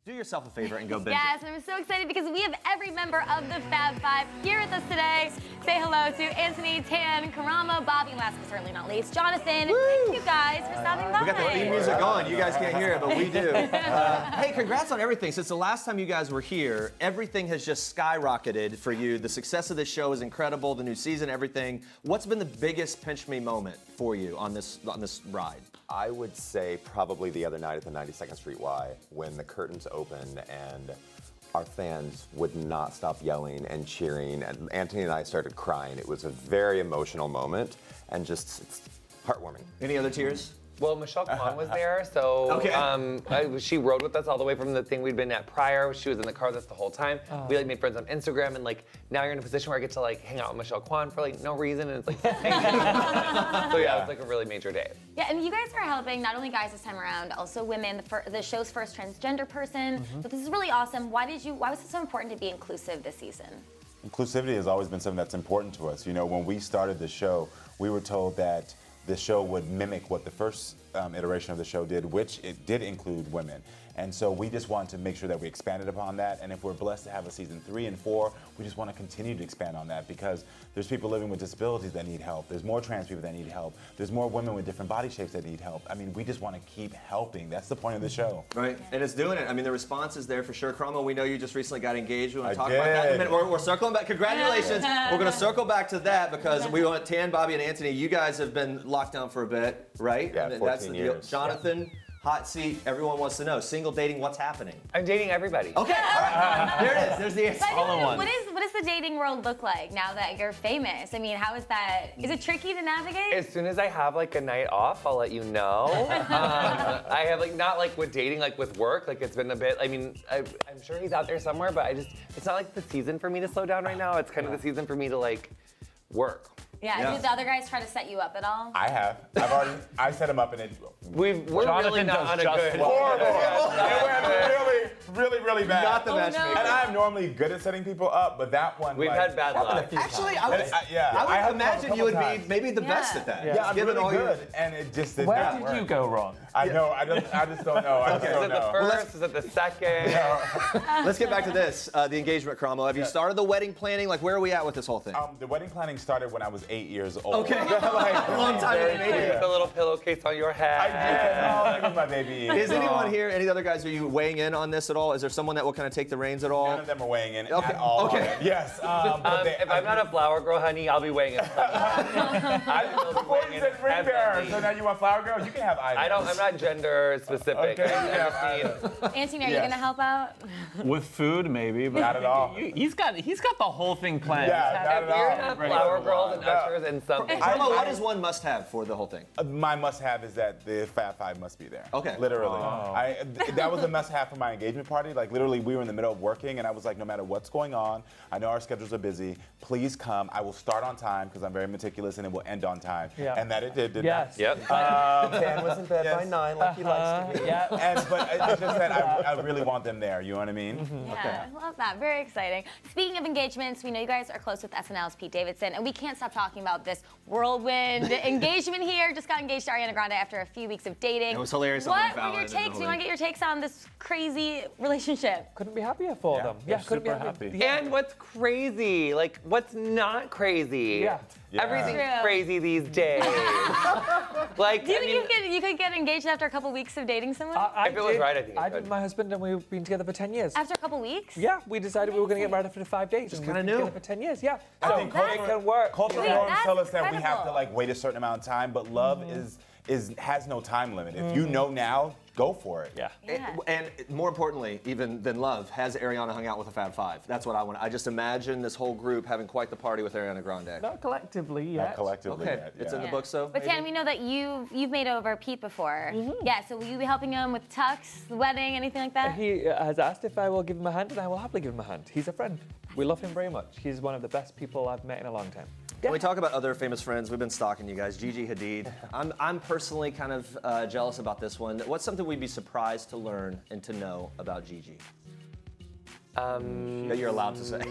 Do yourself a favor and go binge Yes, and I'm so excited because we have every member of the Fab Five here with us today. Say hello to Antoni, Tan, Karamo, Bobby, and last but certainly not least, Jonathan. Woo! Thank you guys for stopping by. We got the theme music on. You guys can't hear it, but we do. Hey, congrats on everything. Since the last time you guys were here, everything has just skyrocketed for you. The success of this show is incredible. The new season, everything. What's been the biggest pinch me moment for you on this ride? I would say probably the other night at the 92nd Street Y when the curtains opened and our fans would not stop yelling and cheering, and Antoni and I started crying. It was a very emotional moment and just it's heartwarming. Any other tears? Well, Michelle Kwan was there, so Okay. she rode with us all the way from the thing we'd been at prior. She was in the car with us the whole time. We made friends on Instagram, and now you're in a position where I get to hang out with Michelle Kwan for no reason, and it's so yeah, it was a really major day. Yeah, and you guys are helping not only guys this time around, also women. The show's first transgender person. So this is really awesome. Why was it so important to be inclusive this season? Inclusivity has always been something that's important to us. You know, when we started the show, we were told that the show would mimic what the first iteration of the show did, which it did include women. And so we just wanted to make sure that we expanded upon that. And if we're blessed to have a season 3 and 4, we just want to continue to expand on that because there's people living with disabilities that need help. There's more trans people that need help. There's more women with different body shapes that need help. I mean, we just want to keep helping. That's the point of the show. Right, and it's doing it. I mean, the response is there for sure. Karamo, we know you just recently got engaged. We want to I talk about that in a did. minute. We're circling back. Congratulations. We're going to circle back to that because we want Tan, Bobby, and Antoni. You guys have been locked down for a bit, right? Yeah, And 14 that's the deal. years. Jonathan, hot seat. Everyone wants to know. Single dating, what's happening? I'm dating everybody. Okay, all right. There it is. There's the answer. But All in one. what does the dating world look like now that you're famous? I mean, how is that? Is it tricky to navigate? As soon as I have a night off, I'll let you know. I have not with dating, with work. It's been a bit. I mean, I'm sure he's out there somewhere, but it's not the season for me to slow down right now. It's kind of the season for me to work. Yeah. Do the other guys try to set you up at all? I have. I set him up and We're really not on a good. horrible. It went really bad. Not the matchmaker. And I'm normally good at setting people up, but that one We've had bad luck. Actually, I I would imagine you would be maybe the best at that. Yeah, I'm Given really all your- good, and it just did Where not did work. you go wrong? I know. I just don't know. I just Is don't it the know. first? Is it the second? Let's get back to this, the engagement, Karamo. Have you started the wedding planning? Where are we at with this whole thing? The wedding planning started when I was 8 years old. Okay. Long time in the making. The little pillowcase on your head. I did. Oh, look at my baby. Is anyone here, any other guys, are you weighing in on this at all? Is there someone that will kind of take the reins at all? None of them are weighing in Okay, at all. okay. Yes. But If I'm not a flower girl, honey, I'll be weighing in. I before you said ring bearer, so now you want flower girl? You can have either. I'm not gender specific. Okay, I've yeah, seen. Antoni, are you gonna help out? With food, maybe, but Not at all. He's got the whole thing planned. Yeah, not If at we're all. not Ready flower for girls and Yeah. ushers and something. Karamo, what is one must-have for the whole thing? My must-have is that the Fab Five must be there. Okay. Literally. That was a must-have for my engagement party. Literally, we were in the middle of working, and I was like, no matter what's going on, I know our schedules are busy. Please come. I will start on time because I'm very meticulous, and it will end on time. Yeah. And that it did. Didn't Yes. Yep. Dan was in bed by 9 like he likes to be. Yeah. But it's just that I really want them there. You know what I mean? Yeah, I love that. Very exciting. Speaking of engagements, we know you guys are close with SNL's Pete Davidson, and we can't stop talking about this whirlwind engagement here. Just got engaged to Ariana Grande after a few weeks of dating. It was hilarious. What were your takes? You want to get your takes on this crazy relationship? Couldn't be happier for them. Yeah, couldn't be super happy. And what's crazy? What's not crazy? Yeah. Everything's True. crazy these days. Do you think you could get engaged after a couple weeks of dating someone? If it was right, I think it I could. did my husband, and we've been together for 10 years. After a couple weeks? Yeah, we decided we were going to get married after 5 days. Just kinda been knew. together for 10 years. Yeah. I So think it can work. Cultural Wait, norms that's tell us that we have to incredible. wait a certain amount of time, but love has no time limit. If you know now, go for it. Yeah. And more importantly, even than love, has Ariana hung out with the Fab Five? That's what I want. I just imagine this whole group having quite the party with Ariana Grande. Not collectively yet. Not collectively Okay, yet. it's yeah. in the books though. But Tan, we know that you've made over Pete before. Yeah, so will you be helping him with tux, the wedding, anything like that? He has asked if I will give him a hand, and I will happily give him a hand. He's a friend. We love him very much. He's one of the best people I've met in a long time. When we talk about other famous friends, we've been stalking you guys. Gigi Hadid. I'm personally kind of jealous about this one. What's something we'd be surprised to learn and to know about Gigi? That you're allowed to say.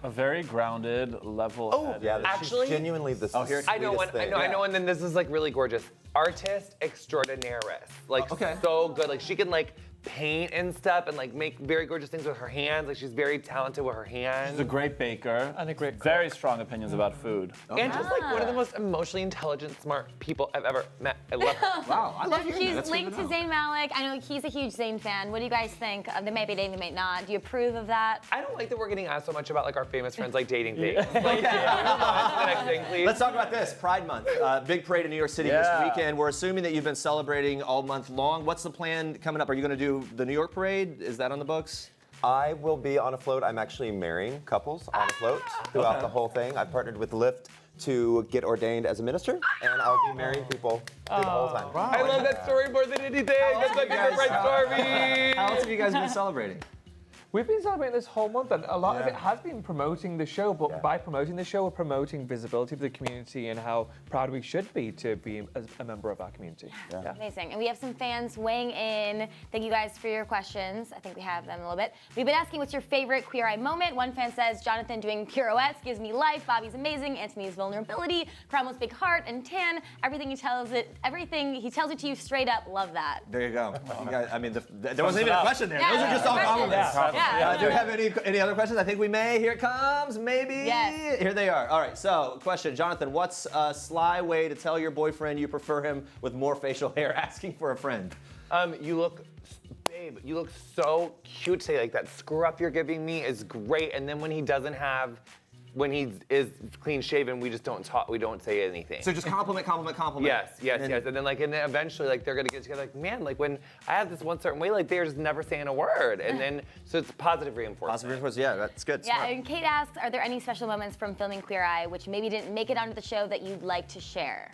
A very grounded, level-headed. Yeah, Actually- she's genuinely the sweetest I know one. thing. I know one. Then this is really gorgeous. Artist extraordinaire. Okay. So good. She can paint and stuff and like make very gorgeous things with her hands. Like she's very talented with her hands. She's a great baker. And a great Very strong opinions about food. And just like one of the most emotionally intelligent, smart people I've ever met. I love her. Wow, I love hearing that. She's That's good linked to know. Zayn Malik. I know he's a huge Zayn fan. What do you guys think? They may be dating, they may not. Do you approve of that? I don't like that we're getting asked so much about like our famous friends like dating things. Like, the next thing, please. Let's talk about this, Pride Month. Big parade in New York City this weekend. We're assuming that you've been celebrating all month long. What's the plan coming up? Are you going to do the New York parade? Is that on the books? I will be on a float. I'm actually marrying couples on a float throughout the whole thing. I've partnered with Lyft to get ordained as a minister, and I'll be marrying people through the whole time. I love that story more than anything. That's my favorite Pride story. How else have you guys been celebrating? We've been celebrating this whole month, and a lot of it has been promoting the show, but by promoting the show, we're promoting visibility of the community and how proud we should be to be a member of our community. Yeah. Amazing. And we have some fans weighing in. Thank you guys for your questions. I think we have them a little bit. We've been asking what's your favorite Queer Eye moment. One fan says, Jonathan doing pirouettes gives me life. Bobby's amazing. Antoni's vulnerability. Karamo's big heart and tan. Everything he tells it to you straight up. Love that. There you go. You guys, I mean, there wasn't even a question there. Those are just all compliments. Yeah. Do we have any other questions? I think we may. Here it comes. Maybe. Yes. Here they are. All right. So, question, Jonathan. What's a sly way to tell your boyfriend you prefer him with more facial hair? Asking for a friend. You look, babe, you look so cute today. Like that scruff you're giving me is great. And then when he doesn't have, when he is clean shaven, we just don't talk. We don't say anything. So just compliment. Yes. And then eventually, like, they're gonna get together. Like, man, like when I have this one certain way, like they're just never saying a word. And then, so it's positive reinforcement. Positive reinforcement. Yeah, that's good. Yeah, Smart. and Kate asks, are there any special moments from filming Queer Eye which maybe didn't make it onto the show that you'd like to share?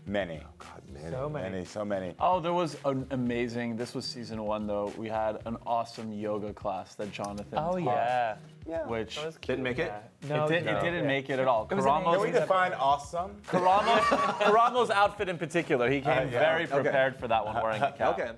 Many. God, man. So many. Oh, there was an amazing, this was season 1 though, we had an awesome yoga class that Jonathan taught, Yeah. which Didn't make it? No, it didn't make it at all. was Can we Karamo's, define awesome? Karamo's outfit in particular, he came very prepared for that one wearing a cap. Okay.